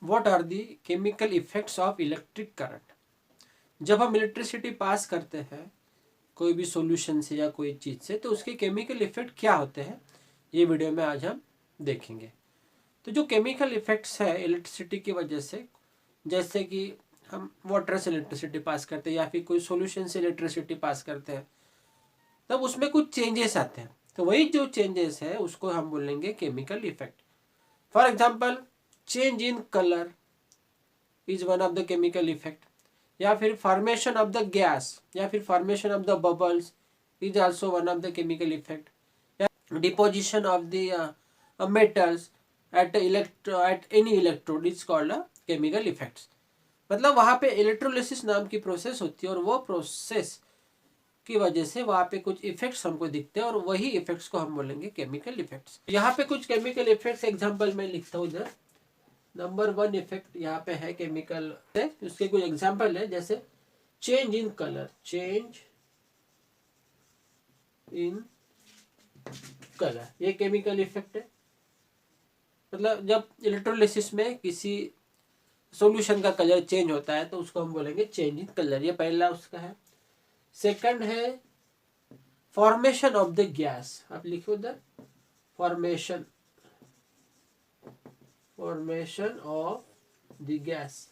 What are the chemical effects of electric current. जब हम electricity pass करते हैं कोई भी सॉल्यूशन से या कोई चीज़ से, तो उसके केमिकल इफेक्ट क्या होते हैं, ये वीडियो में आज हम देखेंगे। तो जो केमिकल इफेक्ट्स है इलेक्ट्रिसिटी की वजह से, जैसे कि हम वाटर से इलेक्ट्रिसिटी पास करते हैं या फिर कोई सॉल्यूशन से इलेक्ट्रिसिटी पास करते हैं, तब उसमें कुछ चेंजेस आते हैं। तो वही जो चेंजेस है उसको हम बोलेंगे chemical effect. For example, change in colour is one of the chemical effect, या फिर फॉर्मेशन ऑफ द गैस या फिर formation of the bubbles is also one of the chemical effect, या deposition of the metals at any electrode is called a chemical effects. मतलब वहाँ पे electrolysis नाम की प्रोसेस होती है और वो प्रोसेस की वजह से वहाँ पे कुछ इफेक्ट्स हमको दिखते हैं और वही इफेक्ट्स को हम बोलेंगे केमिकल इफेक्ट्स। यहाँ पे कुछ केमिकल इफेक्ट्स एग्जांपल मैं लिखता हूँ इधर। नंबर 1 इफेक्ट यहाँ पे है केमिकल है, उसके कुछ एग्जांपल है, जैसे change in colour, change in colour, ये केमिकल इफेक्ट है। मतलब जब इलेक्ट्रोलिसिस में किसी सॉल्यूशन का कलर चेंज होता है तो उसको हम बोलेंगे चेंज इन कलर, ये पहला उसका है। सेकंड है फॉर्मेशन ऑफ द गैस, आप लिखो उधर फॉर्मेशन ऑफ द गैस,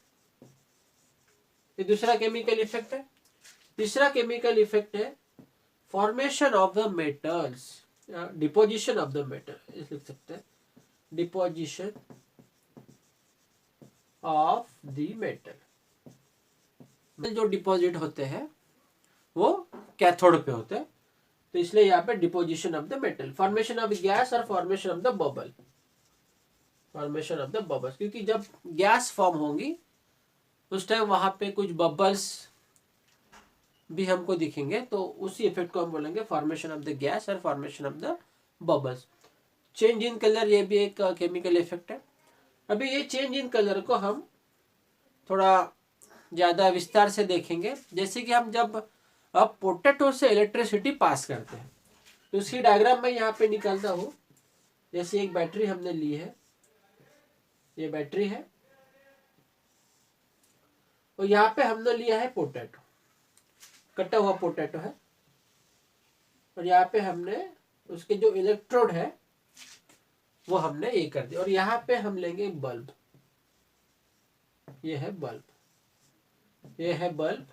ये दूसरा केमिकल इफेक्ट है। तीसरा केमिकल इफेक्ट है formation of the metals, deposition of the metal लिख सकते हैं, डिपोजिशन ऑफ द मेटल। जो डिपॉजिट होते हैं वो कैथोड पे होते हैं, तो इसलिए यहाँ पे deposition of the metal, formation of gas और formation of the bubble, formation of the bubbles, क्योंकि जब गैस फॉर्म होंगी उस टाइम वहां पे कुछ बबल्स भी हमको दिखेंगे, तो उसी इफेक्ट को हम बोलेंगे फॉर्मेशन ऑफ द गैस और formation of the bubbles. Change in colour, ये भी एक केमिकल इफेक्ट है। अभी ये चेंज इन कलर को हम थोड़ा ज़्यादा विस्तार से देखेंगे। जैसे कि हम जब अब पोटैटो से इलेक्ट्रिसिटी पास करते हैं, तो उसकी डायग्राम मैं यहाँ पे निकालता हूँ। जैसे एक बैटरी हमने ली है, ये बैटरी है, और यहाँ पे हमने लिया है पोटैटो, कटा हुआ पोटैटो है, और यहाँ पे हमने उसके जो इलेक्ट्रोड है वो हमने ये कर दिया, और यहाँ पे हम लेंगे बल्ब, ये है बल्ब, ये है बल्ब,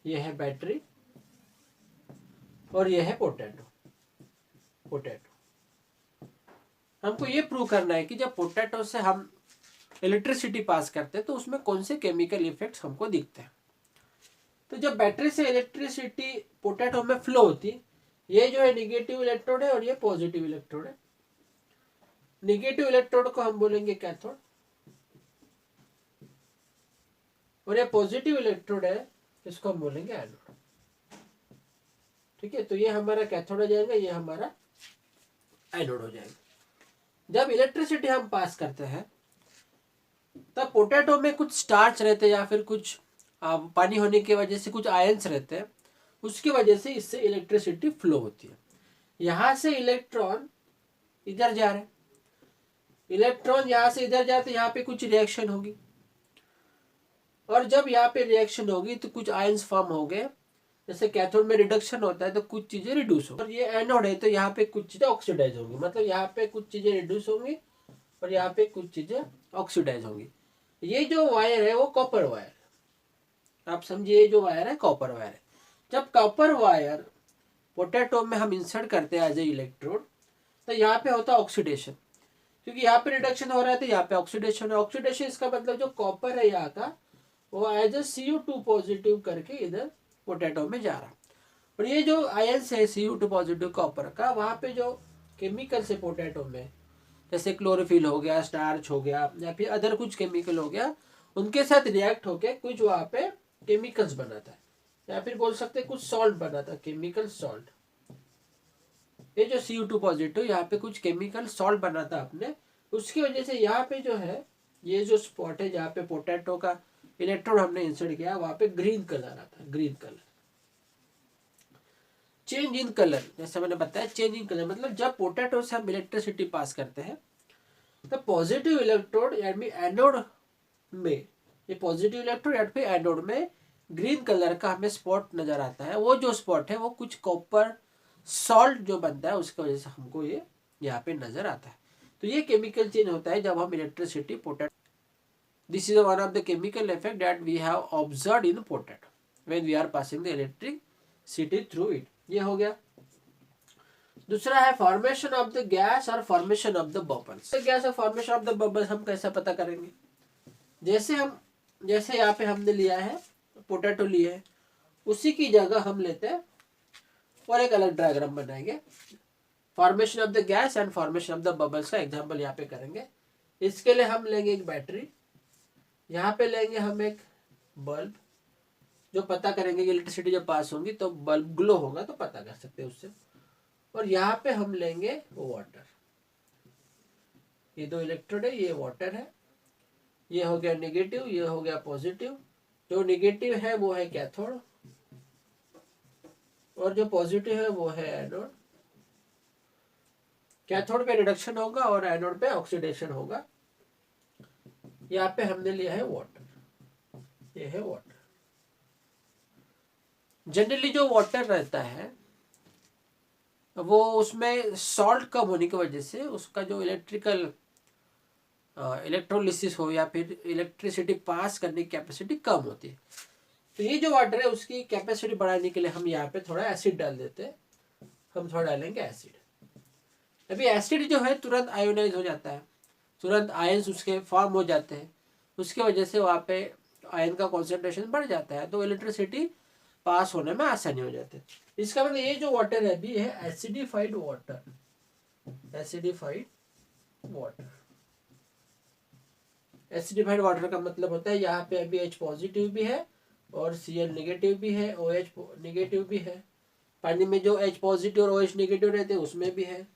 ये है बैटरी, और ये है पोटैटो। हमको ये प्रूव करना है कि जब पोटैटो से हम इलेक्ट्रिसिटी पास करते हैं तो उसमें कौन से केमिकल इफेक्ट्स हमको दिखते हैं। तो जब बैटरी से इलेक्ट्रिसिटी पोटैटो में फ्लो होती, ये जो है निगेटिव इलेक्ट्रोड है और ये पॉजिटिव इलेक्ट्रोड है। निगेटिव इलेक्ट्रोड को हम बोलेंगे कैथोड, और ये पॉजिटिव इलेक्ट्रोड है, इसको हम बोलेंगे एनोड। ठीक है, तो ये हमारा कैथोड हो जाएगा, ये हमारा एनोड हो जाएगा। जब इलेक्ट्रिसिटी हम पास करते हैं तब पोटैटो में कुछ स्टार्च रहते हैं या फिर कुछ पानी होने की वजह से कुछ आयंस रहते हैं, उसकी वजह से इससे इलेक्ट्रिसिटी फ्लो होती है। यहाँ से इलेक्ट्रॉन इधर जा रहे हैं, इलेक्ट्रॉन यहाँ से इधर जाते, यहाँ पे कुछ रिएक्शन होगी, और जब यहाँ पे रिएक्शन होगी तो कुछ आयंस फॉर्म हो गए। जैसे कैथोड में रिडक्शन होता है तो कुछ चीजें रिड्यूस हो, और ये एनोड है तो यहाँ पे कुछ चीजें ऑक्सीडाइज होंगी, मतलब यहाँ पे कुछ चीजें रिड्यूस होंगी और यहाँ पे कुछ चीजें ऑक्सीडाइज होंगी। ये जो वायर है वो कॉपर वायर, आप समझिए, जो वायर है कॉपर वायर है। जब कॉपर वायर पोटैटो में हम इंसर्ट करते हैं एज ए इलेक्ट्रोड, तो यहाँ पे होता है ऑक्सीडेशन, क्योंकि यहाँ पे रिडक्शन हो रहा है तो यहाँ पे ऑक्सीडेशन है। ऑक्सीडेशन इसका मतलब जो कॉपर है यहाँ का वो एज ए Cu2 पॉजिटिव करके इधर पोटैटो में जा रहा, और ये जो आयंस है Cu2 पॉजिटिव कॉपर का, वहाँ पे जो केमिकल्स है पोटैटो में, जैसे क्लोरोफिल हो गया, स्टार्च हो गया, या फिर अदर कुछ केमिकल हो गया, उनके साथ रिएक्ट होके कुछ वहाँ पे केमिकल्स बनाता है, या फिर बोल सकते हैं कुछ सॉल्ट बनाता है, केमिकल सॉल्ट। ये जो Cu2 पॉजिटिव यहाँ पे कुछ केमिकल सॉल्ट बनाता है अपने, उसकी वजह से यहाँ पे जो है ये जो स्पॉट है जहाँ पे पोटैटो का इलेक्ट्रोड हमने इंसर्ट किया, वहां पे ग्रीन कलर आता है, green colour. Change in colour, जैसे मैंने बताया, चेंज इन कलर मतलब जब पोटैटो से हम इलेक्ट्रिसिटी पास करते हैं तो पॉजिटिव इलेक्ट्रोड यानी एनोड में, ये पॉजिटिव इलेक्ट्रोड या फिर एनोड में ग्रीन कलर का हमें स्पॉट नजर आता है। वो जो स्पॉट है वो कुछ कॉपर सॉल्ट जो बनता है उसकी वजह से हमको ये यहाँ पे नजर आता है। तो ये केमिकल चेंज होता है जब हम electricity potato, this is one of the chemical effect that we have observed in potato when we are passing the electricity through it. ये हो गया। दूसरा है फॉर्मेशन ऑफ द गैस और formation of the bubbles. Gas और formation of the bubbles हम कैसे पता करेंगे? जैसे यहाँ पे हमने लिया है पोटैटो लिए है, उसी की जगह हम लेते हैं और एक अलग डायग्राम बनाएंगे। Formation of the gas and formation of the bubbles का एग्जांपल यहाँ पे करेंगे। इसके लिए हम लेंगे एक बैटरी, यहाँ पे लेंगे हम एक बल्ब, जो पता करेंगे कि इलेक्ट्रिसिटी जब पास होगी तो बल्ब ग्लो होगा, तो पता कर सकते हैं उससे। और यहाँ पे हम लेंगे वाटर, ये दो इलेक्ट्रोड है, ये वाटर है, ये हो गया नेगेटिव, ये हो गया पॉजिटिव। जो नेगेटिव है वो है कैथोड और जो पॉजिटिव है वो है एनोड। कैथोड पे रिडक्शन होगा और एनोड पे ऑक्सीडेशन होगा। यहाँ पे हमने लिया है वाटर, ये है वाटर। जनरली जो वाटर रहता है वो उसमें सॉल्ट कम होने की वजह से उसका जो इलेक्ट्रोलिसिस हो या फिर इलेक्ट्रिसिटी पास करने की कैपेसिटी कम होती है। तो ये जो वाटर है उसकी कैपेसिटी बढ़ाने के लिए हम यहाँ पे थोड़ा एसिड डाल देते हैं। हम थोड़ा डालेंगे एसिड। अभी एसिड जो है तुरंत आयोनाइज हो जाता है, तुरंत आयंस उसके फॉर्म हो जाते हैं, उसकी वजह से वहाँ पे आयन का कॉन्सेंट्रेशन बढ़ जाता है, तो इलेक्ट्रिसिटी पास होने में आसानी हो जाती है। इसका मतलब ये जो वाटर है अभी है acidified water, acidified water. Acidified water का मतलब होता है यहाँ पे अभी H पॉजिटिव भी है और Cl नेगेटिव भी है, OH नेगेटिव भी है। पानी में जो H पॉजिटिव और OH नेगेटिव रहते हैं उसमें भी है।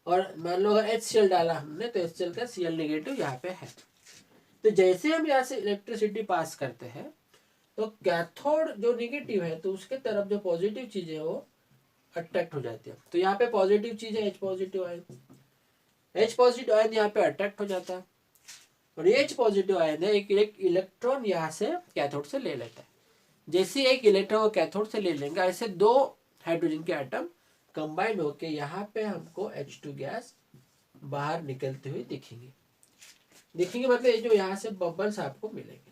और मान लो अगर HCl डाला हमने तो HCl का Cl नेगेटिव यहाँ पे है। तो जैसे हम यहाँ से इलेक्ट्रिसिटी पास करते हैं तो कैथोड जो नेगेटिव है तो उसके तरफ जो पॉजिटिव चीजें वो अट्रैक्ट हो जाती है। तो यहाँ पे पॉजिटिव चीज है H positive ion, H positive ion यहाँ पे अट्रैक्ट हो जाता है और H पॉजिटिव आयन है एक इलेक्ट्रॉन यहाँ से कैथोड से ले लेता है। जैसे एक इलेक्ट्रॉन कैथोड से ले लेंगे ऐसे दो हाइड्रोजन के एटम कंबाइन होके यहाँ पे हमको H2 गैस बाहर निकलते हुए दिखेंगे मतलब ये जो यहाँ से बबल्स आपको मिलेंगे।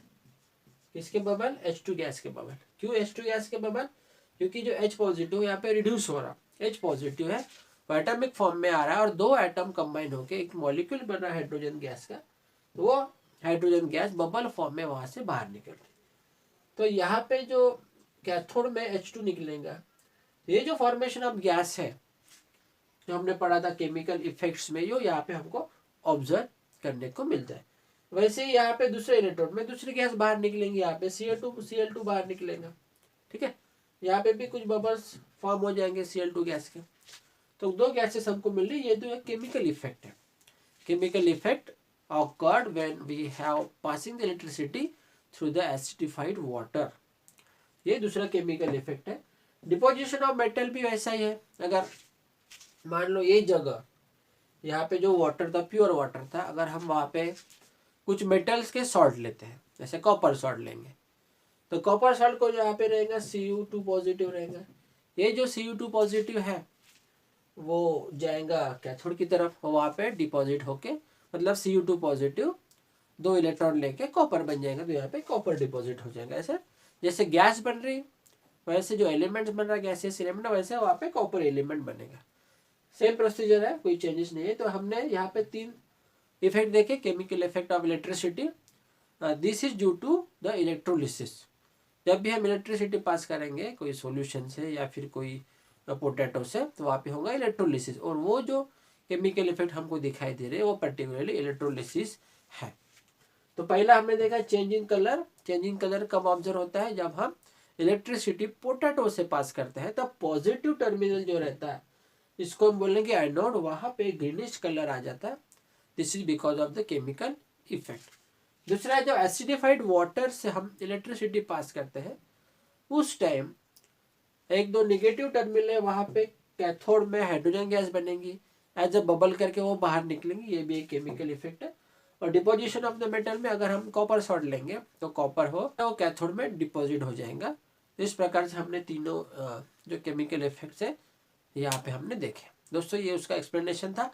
किसके बबल? H2 गैस के बबल। क्यों H2 गैस के बबल? क्योंकि जो H पॉजिटिव यहाँ पे रिड्यूस हो रहा, H पॉजिटिव है वो एटॉमिक फॉर्म में आ रहा है और दो एटम कंबाइन होके एक मॉलिक्यूल बन रहा है हाइड्रोजन गैस का, तो वो हाइड्रोजन गैस बबल फॉर्म में वहां से बाहर निकल रही। तो यहाँ पे जो कैथोड में H2 निकलेगा, ये जो फॉर्मेशन ऑफ गैस है जो हमने पढ़ा था केमिकल इफेक्ट्स में, यो यहाँ पे हमको ऑब्जर्व करने को मिलता है। वैसे ही यहाँ पे दूसरे इलेक्ट्रोड में दूसरी गैस बाहर निकलेंगी, यहाँ पे Cl2 बाहर निकलेगा। ठीक है, यहाँ पे भी कुछ बबल्स फॉर्म हो जाएंगे Cl2 गैस के। तो दो गैसेस हमको मिल रही है, ये तो एक केमिकल इफेक्ट है। Chemical effect occurred when we have passing the electricity through the acidified water। ये दूसरा केमिकल इफेक्ट है। डिपोजिशन ऑफ मेटल भी वैसा ही है। अगर मान लो ये जगह यहाँ पे जो वाटर था प्योर वाटर था, अगर हम वहाँ पे कुछ मेटल्स के सॉल्ट लेते हैं, जैसे कॉपर सॉल्ट लेंगे, तो कॉपर सॉल्ट को जो यहाँ पे रहेगा Cu2 पॉजिटिव रहेगा। ये जो Cu2 पॉजिटिव है वो जाएगा कैथोड की तरफ, वहाँ पे डिपॉजिट होके मतलब Cu2 पॉजिटिव दो इलेक्ट्रॉन लेके कॉपर बन जाएगा, तो यहाँ पे कॉपर डिपॉजिट हो जाएगा। ऐसे जैसे गैस बन रही वैसे जो एलिमेंट्स बन रहा है गैसियस एलिमेंट, वैसे वहाँ पे कॉपर एलिमेंट बनेगा। सेम प्रोसीजर है, कोई चेंजेस नहीं है। तो हमने यहाँ पे तीन इफेक्ट देखे, chemical effect of electricity, this is due to the electrolysis. जब भी हम इलेक्ट्रिसिटी पास करेंगे कोई सॉल्यूशन से या फिर कोई पोटैटो से, तो वहाँ पे होगा इलेक्ट्रोलिसिस, और वो जो केमिकल इफेक्ट हमको दिखाई दे रहे हैं वो पर्टिकुलरली इलेक्ट्रोलिसिस है। तो पहला हमने देखा change in colour. Change in colour कब ऑब्जर्व होता है? जब हम इलेक्ट्रिसिटी पोटैटो से पास करते हैं, तब पॉजिटिव टर्मिनल जो रहता है इसको हम बोलेंगे एनोड, वहां पे ग्रीनिश कलर आ जाता है। This is because of the chemical effect. दूसरा, जो एसिडिफाइड वाटर से हम इलेक्ट्रिसिटी पास करते हैं उस टाइम एक दो नेगेटिव टर्मिनल है, वहां पे कैथोड में हाइड्रोजन गैस बनेगी एज अ बबल करके वो बाहर निकलेंगे, ये भी एक केमिकल इफेक्ट है। और डिपोजिशन ऑफ द मेटल में अगर हम कॉपर सॉल्ट लेंगे तो कॉपर हो तो कैथोड में डिपॉजिट हो जाएगा। इस प्रकार से हमने तीनों जो केमिकल इफेक्ट्स है यहाँ पे हमने देखे। दोस्तों ये उसका एक्सप्लेनेशन था।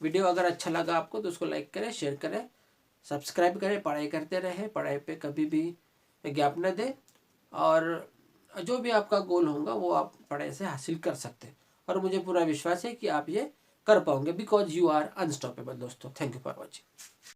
वीडियो अगर अच्छा लगा आपको तो उसको लाइक करें, शेयर करें, सब्सक्राइब करें। पढ़ाई करते रहें, पढ़ाई पे कभी भी गैप न दें, और जो भी आपका गोल होगा वो आप पढ़ाई से हासिल कर सकते हैं। और मुझे पूरा विश्वास है कि आप ये कर पाओगे, बिकॉज यू आर अनस्टॉपेबल। दोस्तों थैंक यू फॉर वॉचिंग।